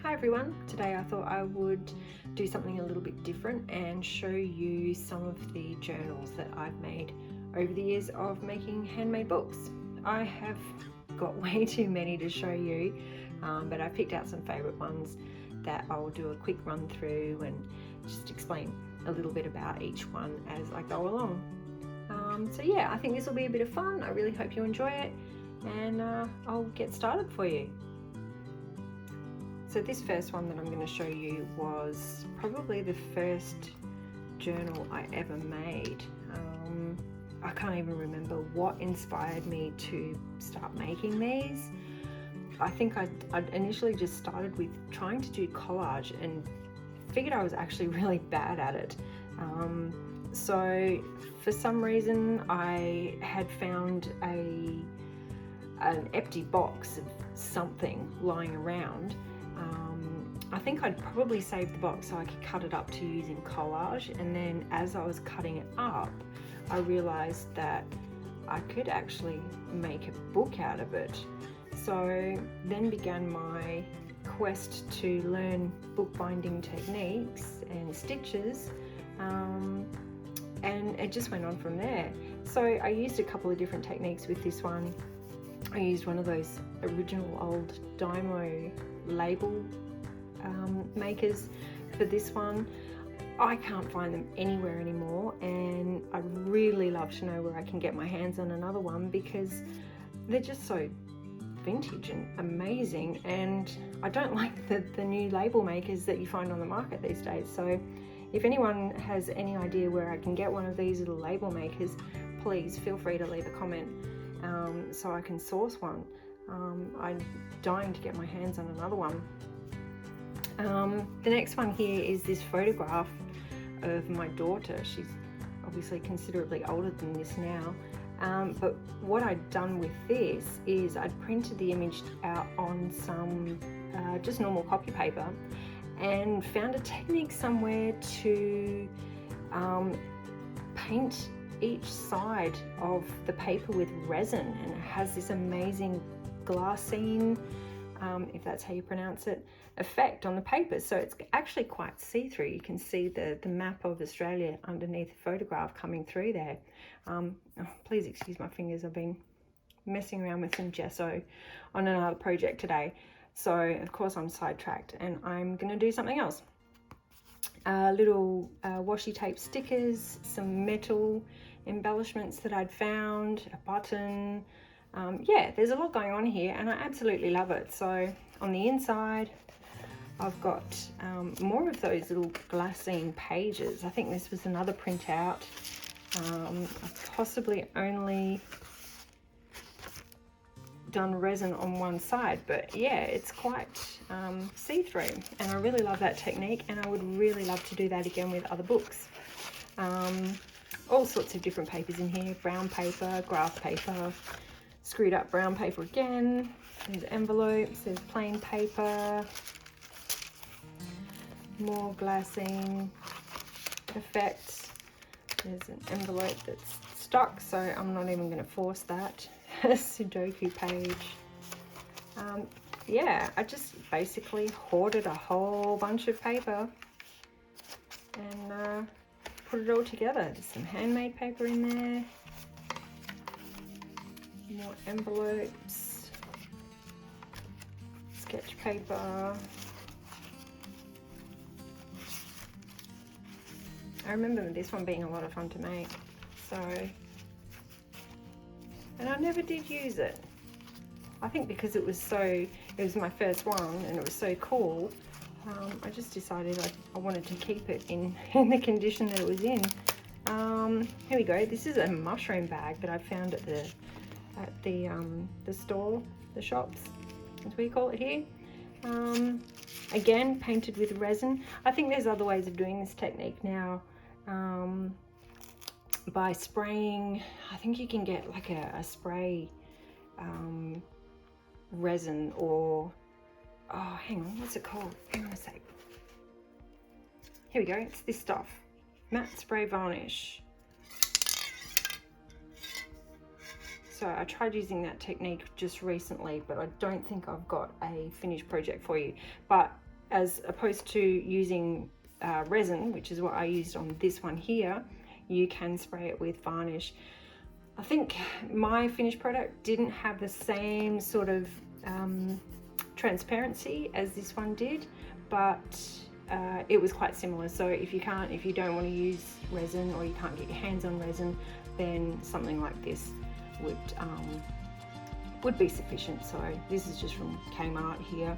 Hi everyone, today I thought I would do something a little bit different and show you some of the journals that I've made over the years of making handmade books. I have got way too many to show you, but I picked out some favourite ones that I'll do a quick run through and just explain a little bit about each one as I go along. So yeah, I think this will be a bit of fun. I really hope you enjoy it, and I'll get started for you. So this first one that I'm going to show you was probably the first journal I ever made. I can't even remember what inspired me to start making these. I think I'd initially just started with trying to do collage and figured I was actually really bad at it. So for some reason I had found an empty box of something lying around. I think I'd probably saved the box so I could cut it up to use in collage, and then as I was cutting it up I realized that I could actually make a book out of it. So then began my quest to learn bookbinding techniques and stitches, and it just went on from there. So I used a couple of different techniques with this one. I used one of those original old Dymo label makers for this one. I can't find them anywhere anymore, and I'd really love to know where I can get my hands on another one because they're just so vintage and amazing, and I don't like the new label makers that you find on the market these days. So if anyone has any idea where I can get one of these little label makers, please feel free to leave a comment so I can source one. I'm dying to get my hands on another one. The next one here is this photograph of my daughter. She's obviously considerably older than this now, but what I'd done with this is I'd printed the image out on some just normal copy paper and found a technique somewhere to paint each side of the paper with resin, and it has this amazing glassine, if that's how you pronounce it, effect on the paper. So it's actually quite see-through. You can see the map of Australia underneath the photograph coming through there. Oh, please excuse my fingers, I've been messing around with some gesso on another project today, so of course I'm sidetracked and I'm going to do something else. Little washi tape stickers, some metal embellishments that I'd found, a button. Yeah, there's a lot going on here and I absolutely love it. So on the inside I've got more of those little glassine pages. I think this was another printout. I've possibly only done resin on one side, but yeah, it's quite see-through, and I really love that technique, and I would really love to do that again with other books. All sorts of different papers in here: brown paper, graph paper, screwed up brown paper again, there's envelopes, there's plain paper, more glassine effects, there's an envelope that's stuck, so I'm not even going to force that. Sudoku page. Yeah, I just basically hoarded a whole bunch of paper and put it all together. There's some handmade paper in there, more envelopes, sketch paper. I remember this one being a lot of fun to make, so, and I never did use it. I think because it was my first one and it was so cool, I just decided I wanted to keep it in the condition that it was in. Here we go. This is a mushroom bag that I found at the store, the shops, that's what you call it here. Again, painted with resin. I think there's other ways of doing this technique now. By spraying, I think you can get like a spray resin, or oh, hang on, what's it called? Hang on a sec. Here we go. It's this stuff, matte spray varnish. So I tried using that technique just recently, but I don't think I've got a finished project for you. But as opposed to using resin, which is what I used on this one here, you can spray it with varnish. I think my finished product didn't have the same sort of transparency as this one did, but it was quite similar. So if you don't want to use resin, or you can't get your hands on resin, then something like this would be sufficient. So this is just from Kmart here,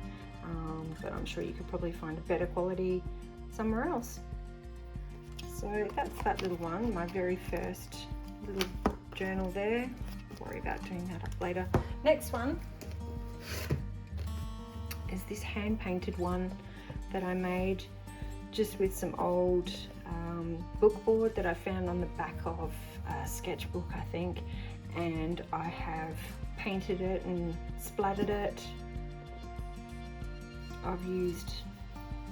but I'm sure you could probably find a better quality somewhere else. So that's that little one, my very first little journal there. Worry about doing that up later. Next one is this hand painted one that I made just with some old book board that I found on the back of a sketchbook, I think, and I have painted it and splattered it. I've used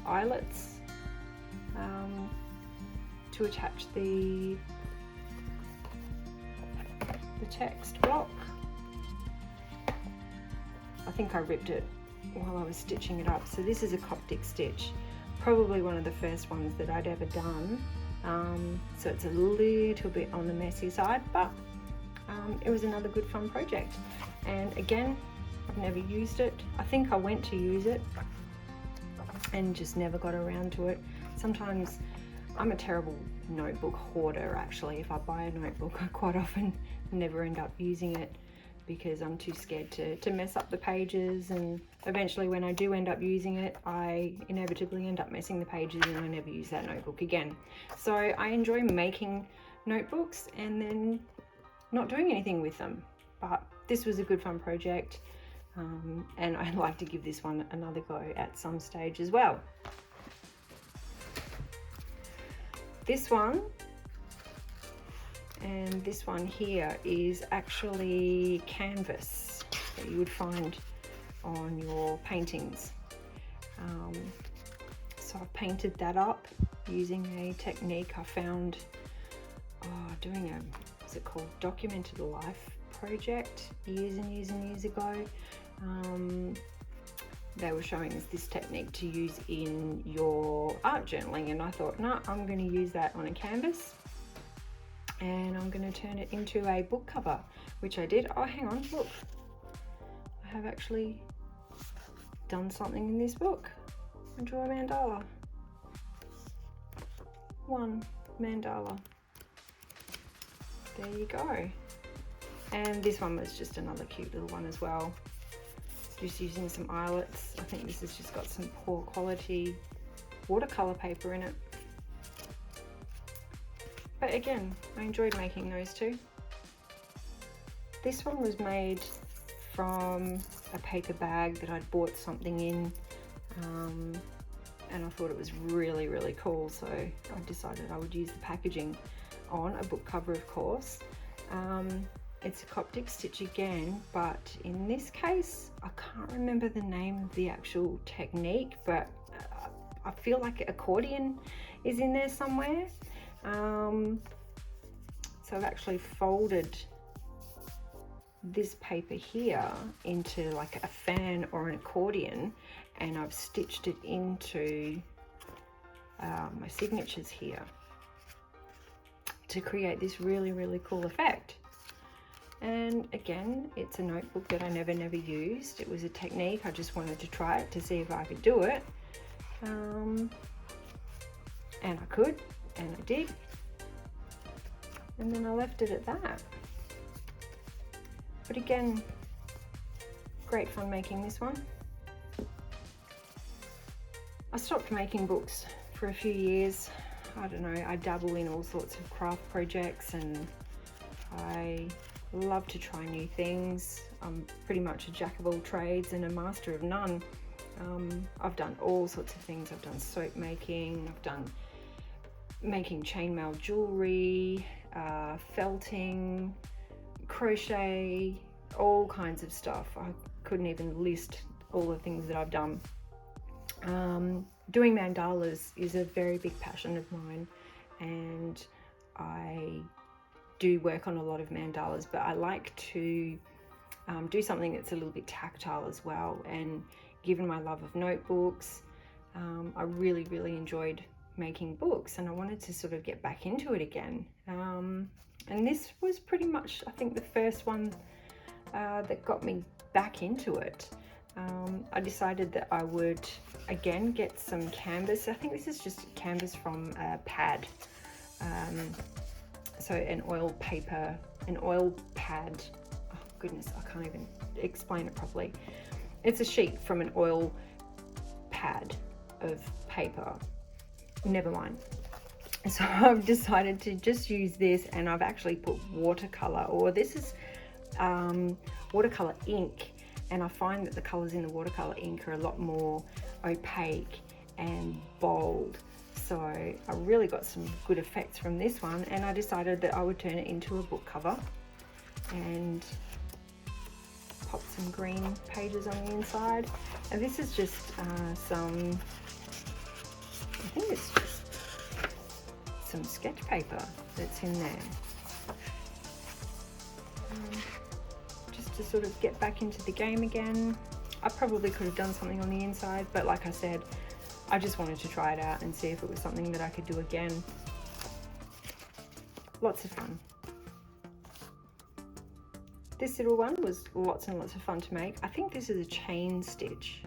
eyelets to attach the text block. I think I ripped it while I was stitching it up. So this is a Coptic stitch, probably one of the first ones that I'd ever done. So it's a little bit on the messy side, but it was another good fun project. And again, I've never used it. I think I went to use it and just never got around to it. Sometimes I'm a terrible notebook hoarder, actually. If I buy a notebook, I quite often never end up using it because I'm too scared to mess up the pages, and eventually when I do end up using it, I inevitably end up messing the pages and I never use that notebook again. So I enjoy making notebooks and then not doing anything with them, but this was a good fun project, and I'd like to give this one another go at some stage as well. This one and this one here is actually canvas that you would find on your paintings. So I've painted that up using a technique I found doing what's it called, Documented Life project years and years and years ago. They were showing us this technique to use in your art journaling, and I thought, no, I'm going to use that on a canvas and I'm going to turn it into a book cover, which I did. Oh, hang on, look, I have actually done something in this book. I drew a mandala. One mandala. There you go. And this one was just another cute little one as well. Just using some eyelets. I think this has just got some poor quality watercolor paper in it. But again, I enjoyed making those two. This one was made from a paper bag that I'd bought something in, and I thought it was really, really cool, so I decided I would use the packaging on a book cover, of course. It's a Coptic stitch again, but in this case, I can't remember the name of the actual technique, but I feel like Accordion is in there somewhere. So I've actually folded this paper here into like a fan or an accordion, and I've stitched it into my signatures here to create this really, really cool effect. And again, it's a notebook that I never used. It was a technique. I just wanted to try it to see if I could do it. And I could, and I did. And then I left it at that. But again, great fun making this one. I stopped making books for a few years. I don't know, I dabble in all sorts of craft projects and I love to try new things. I'm pretty much a jack of all trades and a master of none. I've done all sorts of things. I've done soap making, I've done making chainmail jewelry, felting, crochet, all kinds of stuff. I couldn't even list all the things that I've done. Doing mandalas is a very big passion of mine, and I do work on a lot of mandalas, but I like to do something that's a little bit tactile as well. And given my love of notebooks, I really enjoyed making books, and I wanted to sort of get back into it again. And this was pretty much, I think, the first one that got me back into it. I decided that I would again get some canvas. I think this is just canvas from a pad. So an oil pad. Oh goodness, I can't even explain it properly. It's a sheet from an oil pad of paper. Never mind. So I've decided to just use this, and I've actually put watercolor, or this is watercolor ink, and I find that the colors in the watercolor ink are a lot more opaque and bold. So I really got some good effects from this one, and I decided that I would turn it into a book cover and pop some green pages on the inside. And this is just I think it's just some sketch paper that's in there. Just to sort of get back into the game again. I probably could have done something on the inside, but like I said, I just wanted to try it out and see if it was something that I could do again. Lots of fun. This little one was lots and lots of fun to make. I think this is a chain stitch,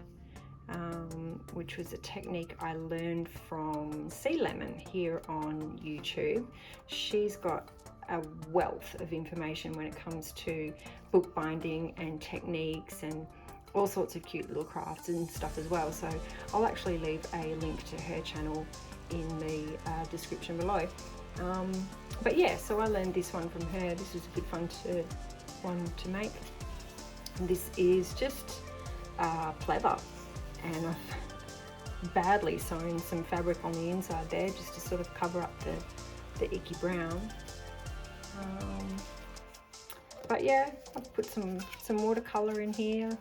which was a technique I learned from Sea Lemon here on YouTube. She's got a wealth of information when it comes to bookbinding and techniques and all sorts of cute little crafts and stuff as well. So I'll actually leave a link to her channel in the description below. But yeah, so I learned this one from her. This was a good one to make. And this is just pleather, and I've badly sewn some fabric on the inside there just to sort of cover up the icky brown. But yeah, I've put some watercolor in here.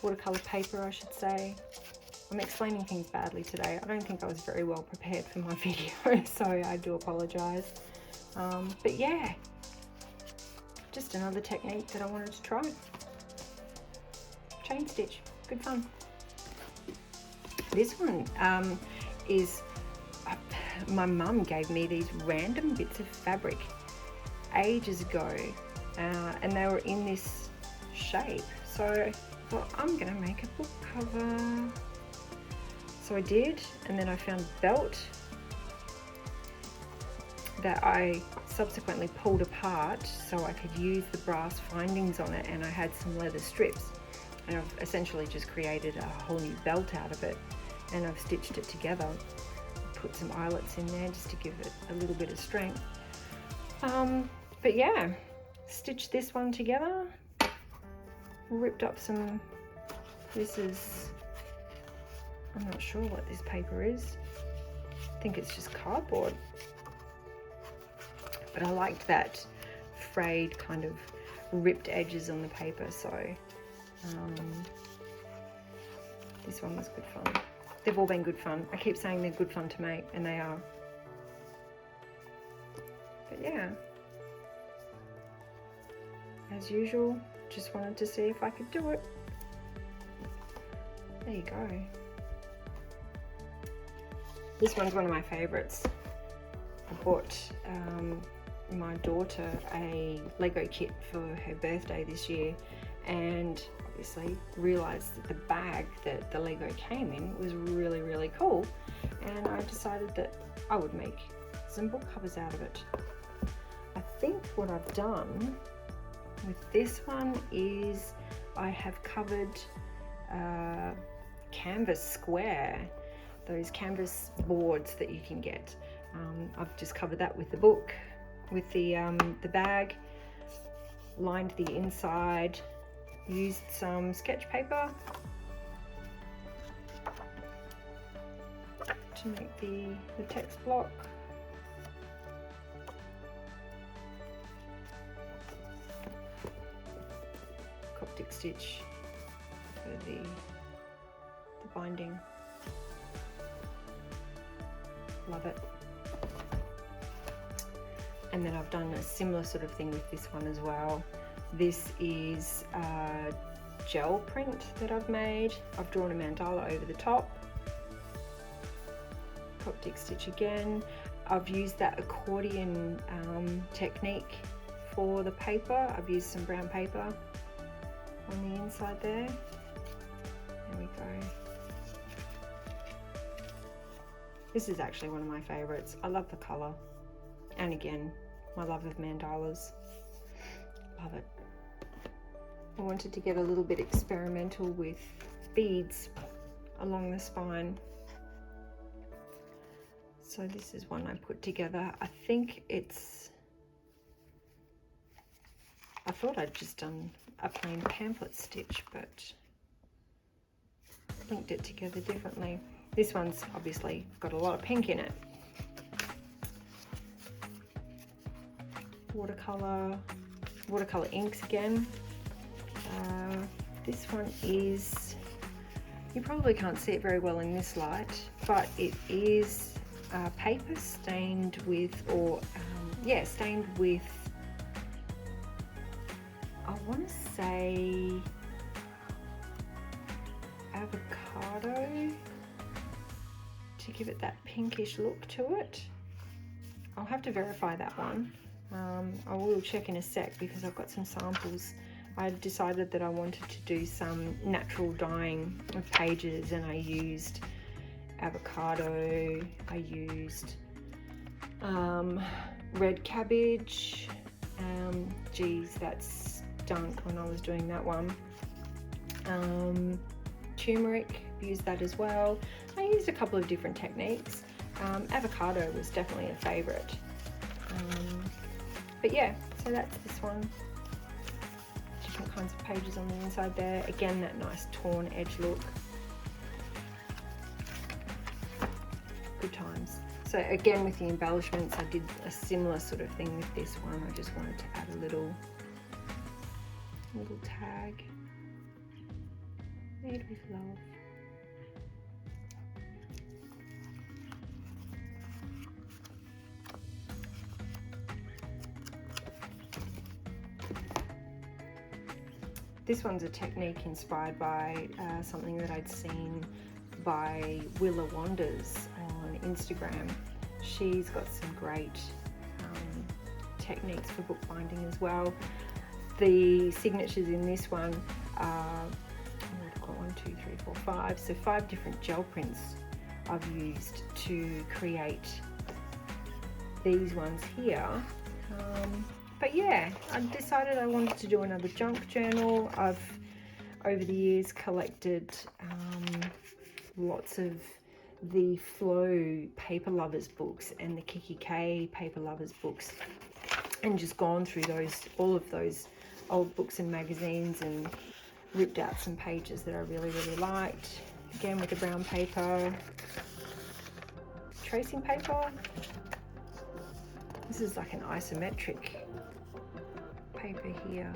Watercolor paper, I should say. I'm explaining things badly today. I don't think I was very well prepared for my video, so I do apologize. But yeah, just another technique that I wanted to try. Chain stitch, good fun. This one is, my mum gave me these random bits of fabric ages ago, and they were in this shape. So I thought, I'm gonna make a book cover. So I did, and then I found a belt that I subsequently pulled apart so I could use the brass findings on it, and I had some leather strips, and I've essentially just created a whole new belt out of it, and I've stitched it together. Put some eyelets in there just to give it a little bit of strength. But yeah, stitched this one together, ripped up some, this is, I'm not sure what this paper is. I think it's just cardboard. But I liked that frayed kind of ripped edges on the paper, so this one was good fun. They've all been good fun. I keep saying they're good fun to make, and they are. But yeah, as usual, just wanted to see if I could do it. There you go. This one's one of my favorites. I bought my daughter a Lego kit for her birthday this year, and obviously realized that the bag that the Lego came in was really, really cool, and I decided that I would make some book covers out of it. I think what I've done with this one is I have covered canvas square, those canvas boards that you can get. I've just covered that with the book, with the bag, lined the inside, used some sketch paper to make the text block. Coptic stitch for the binding. Love it. And then I've done a similar sort of thing with this one as well. This is gel print that I've made. I've drawn a mandala over the top. Coptic stitch again. I've used that accordion technique for the paper. I've used some brown paper on the inside there. There we go. This is actually one of my favorites. I love the color. And again, my love of mandalas. Love it. I wanted to get a little bit experimental with beads along the spine. So this is one I put together. I think it's, I thought I'd just done a plain pamphlet stitch, but linked it together differently. This one's obviously got a lot of pink in it. Watercolor inks again. This one is, you probably can't see it very well in this light, but it is paper stained with, or stained with, I want to say avocado, to give it that pinkish look to it. I'll have to verify that one. I will check in a sec because I've got some samples. I decided that I wanted to do some natural dyeing of pages, and I used avocado, I used red cabbage, geez, that stunk when I was doing that one. Turmeric, used that as well. I used a couple of different techniques. Avocado was definitely a favorite. But yeah, so that's this one. Different kinds of pages on the inside there. Again, that nice torn edge look. Good times. So again, with the embellishments, I did a similar sort of thing with this one. I just wanted to add a little tag. Made with love. This one's a technique inspired by something that I'd seen by Willa Wanders on Instagram. She's got some great techniques for bookbinding as well. The signatures in this one are, I've got 1, 2, 3, 4, 5, so 5 different gel prints I've used to create these ones here. But yeah, I decided I wanted to do another junk journal. I've, over the years, collected lots of the Flow Paper Lovers books and the Kiki K Paper Lovers books, and just gone through all of those old books and magazines and ripped out some pages that I really, really liked. Again, with the brown paper, tracing paper. This is like an isometric paper here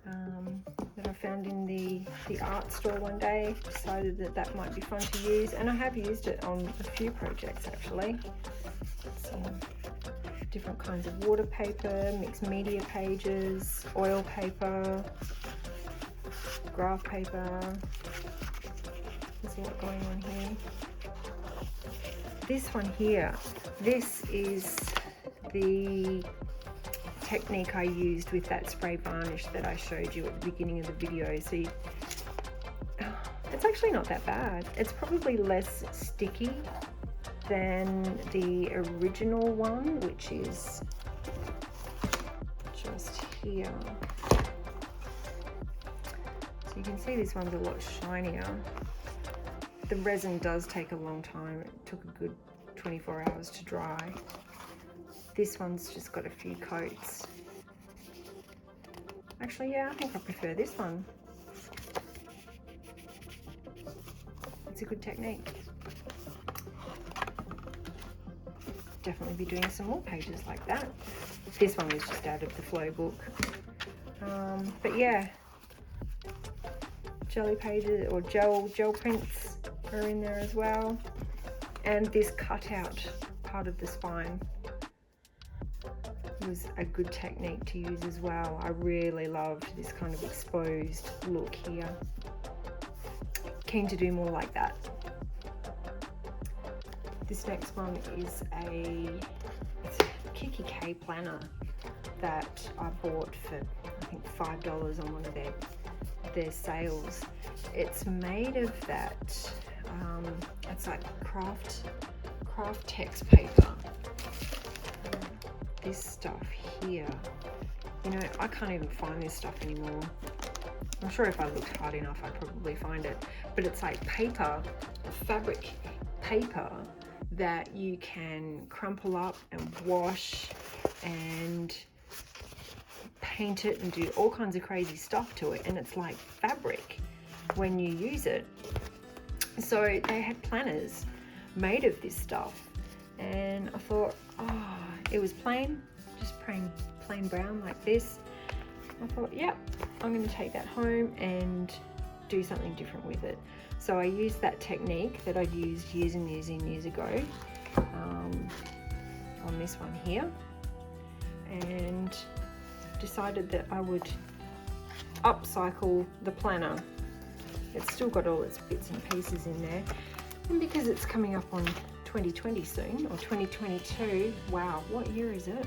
that I found in the art store one day. Decided that might be fun to use, and I have used it on a few projects actually. Some different kinds of water paper, mixed media pages, oil paper, graph paper. There's a lot going on here. This one here, this is the technique I used with that spray varnish that I showed you at the beginning of the video. So it's actually not that bad. It's probably less sticky than the original one, which is just here. So you can see this one's a lot shinier. The resin does take a long time. It took a good 24 hours to dry. This one's just got a few coats. Actually, yeah, I think I prefer this one. It's a good technique. Definitely be doing some more pages like that. This one was just out of the Flow book. But yeah, jelly pages or gel prints are in there as well. And this cutout part of the spine. was a good technique to use as well. I really loved this kind of exposed look here. Keen to do more like that. This next one is it's a Kiki K planner that I bought for I think $5 on one of their sales. It's made of that it's like craft text paper. This stuff here, you know, I can't even find this stuff anymore. I'm sure if I looked hard enough I'd probably find it, but it's like paper, fabric paper that you can crumple up and wash and paint it and do all kinds of crazy stuff to it, and it's like fabric when you use it. So they had planners made of this stuff, and I thought, oh, it was plain, just plain brown like this. I thought, yep, I'm going to take that home and do something different with it. So I used that technique that I'd used years and years ago on this one here, and decided that I would upcycle the planner. It's still got all its bits and pieces in there, and because it's coming up on 2020 soon, or 2022, wow, what year is it?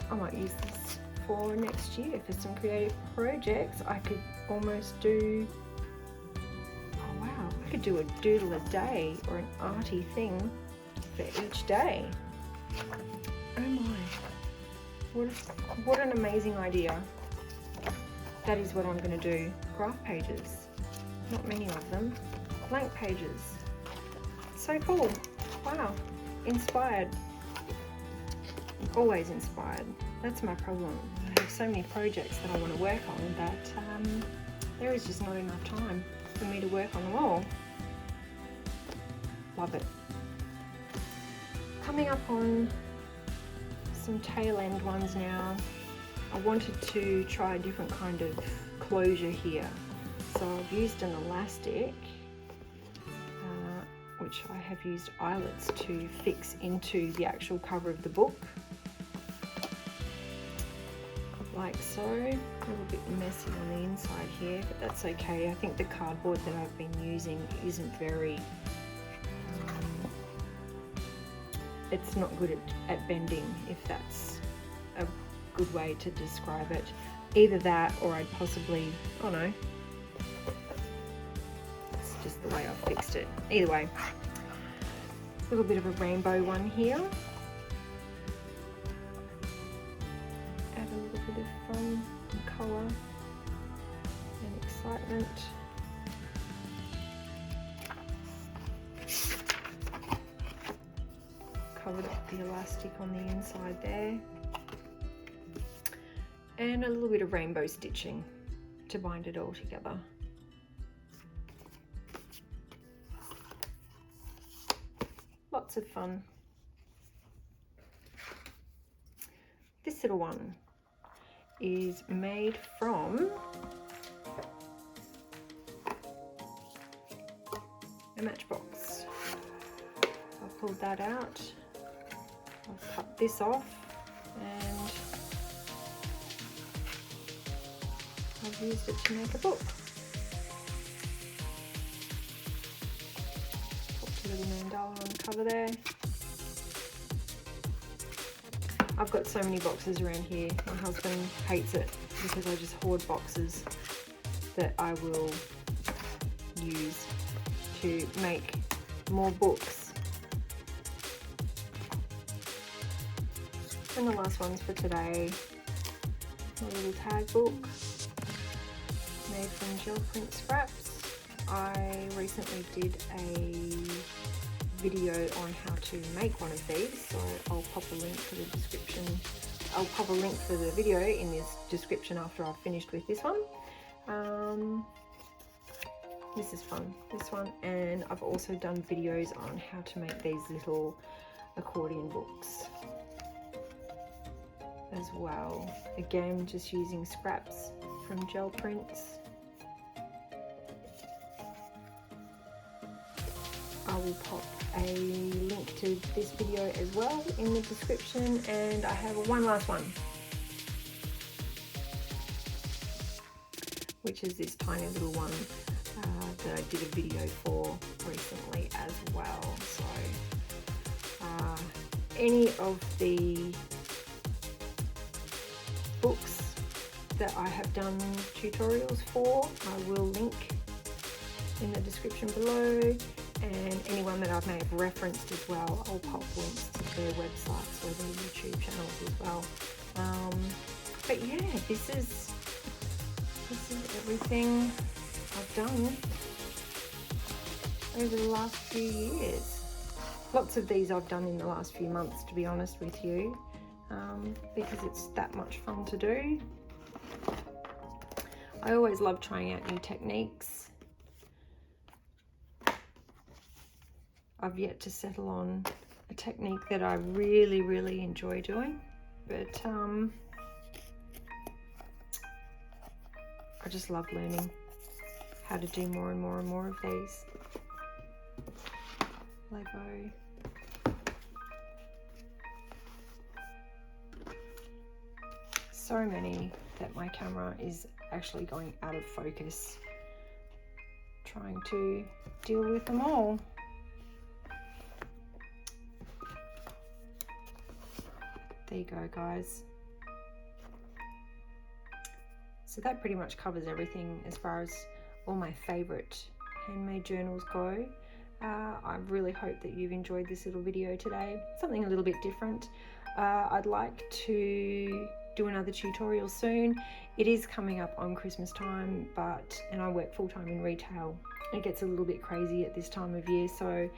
I might use this for next year for some creative projects. I could almost do, oh wow, I could do a doodle a day or an arty thing for each day. Oh my, what an amazing idea. That is what I'm going to do. Graph pages, not many of them, blank pages. So cool. Wow, inspired. Always inspired. That's my problem. I have so many projects that I want to work on that there is just not enough time for me to work on them all. Love it. Coming up on some tail end ones now. I wanted to try a different kind of closure here. So I've used an elastic, which I have used eyelets to fix into the actual cover of the book. Like so. A little bit messy on the inside here, but that's okay. I think the cardboard that I've been using isn't very, it's not good at bending, if that's a good way to describe it. Either that, or I'd possibly, oh no, it's just the way I've fixed it. Either way, a little bit of a rainbow one here. Add a little bit of fun and colour and excitement. Covered up the elastic on the inside there. And a little bit of rainbow stitching to bind it all together. Lots of fun. This little one is made from a matchbox. I've pulled that out. I'll cut this off and I've used it to make a book. Popped a little mandala on the cover there. I've got so many boxes around here. My husband hates it because I just hoard boxes that I will use to make more books. And the last ones for today, my little tag book made from gel print scraps. I recently did a video on how to make one of these, so I'll pop a link for the description. I'll pop a link for the video in this description after I've finished with this one. This is fun, this one, and I've also done videos on how to make these little accordion books as well. Again, just using scraps from gel prints. I will pop a link to this video as well in the description, and I have one last one, which is this tiny little one that I did a video for recently as well. So any of the books that I have done tutorials for, I will link in the description below, and anyone that I've may have referenced as well, I'll pop links to their websites or their YouTube channels as well. But yeah, this is everything I've done over the last few years. Lots of these I've done in the last few months, to be honest with you, because it's that much fun to do. I always love trying out new techniques. I've yet to settle on a technique that I really, really enjoy doing, but I just love learning how to do more and more and more of these. Lego. So many that my camera is actually going out of focus, trying to deal with them all. There you go, guys. So that pretty much covers everything as far as all my favorite handmade journals go. I really hope that you've enjoyed this little video today, something a little bit different. I'd like to do another tutorial soon. It is coming up on Christmas time, and I work full-time in retail. It gets a little bit crazy at this time of year, so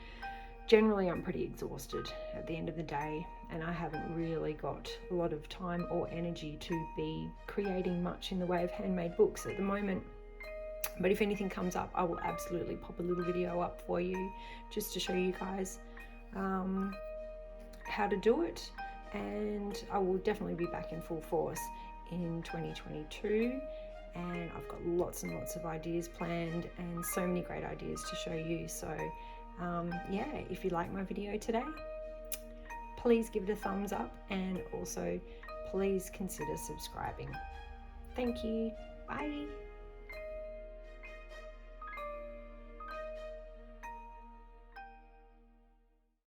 generally I'm pretty exhausted at the end of the day, and I haven't really got a lot of time or energy to be creating much in the way of handmade books at the moment. But if anything comes up, I will absolutely pop a little video up for you just to show you guys how to do it. And I will definitely be back in full force in 2022, and I've got lots and lots of ideas planned and so many great ideas to show you. So yeah, if you like my video today, please give it a thumbs up, and also please consider subscribing. Thank you. Bye.